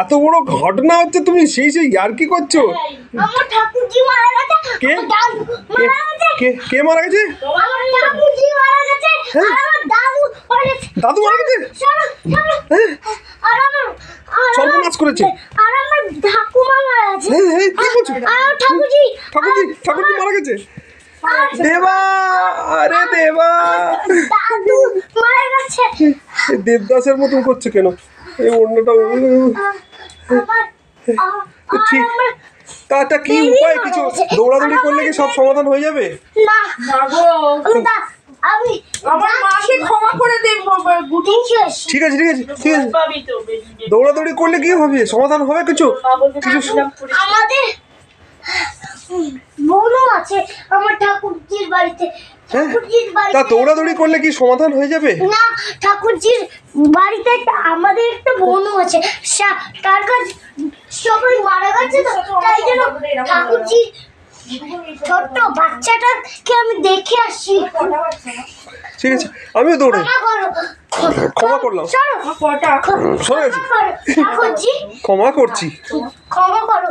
এত বড় ঘটনা হচ্ছে, তুমি সেই ইয়ার্কি করছো? আমার ঠাকুরজি মারা গেছে। কে কে কে মারা গেছে? আমার ঠাকুরজি মারা গেছে আর আমার দাদু মারা গেছে। দাদু মারা গেছে? আর আমার সর্বনাশ করেছে। আর আমার ঠাকুমা মারা গেছে। কি বলছো? আর ঠাকুরজি মারা গেছে? দেবা, আরে দেবা, দাদু মারা গেছে। দেবদাসের মতন করছে কেন? এই অন্যটা ঠিক। তা কি উপায়? কিছু দৌড়াদৌড়ি করলে কি সব সমাধান হয়ে যাবে? না আমি আমার মাকে ক্ষমা করে দেব গুটি। ঠিক আছে দৌড়াদৌড়ি করলে কি হবে? সমাধান হবে কিছু? আমাদের বোনও আছে আমার ঠাকুরজির বাড়িতে। ঠাকুরজির তা বাড়িতে দৌড়াদৌড়ি করলে কি সমাধান হয়ে যাবে? না, ঠাকুরজির বাড়িতে আমাদের একটা বোনও আছে। তার কাছে সবাই মারা গেছে, তো তাই জন্য ঠাকুরজি ছোট্ট বাচ্চাটাকে আমি দেখে আসি। ঠিক আছে, আমিও দৌড়াই। ক্ষমা করলাম। ঠাকুরজি ক্ষমা করছি। ক্ষমা করো।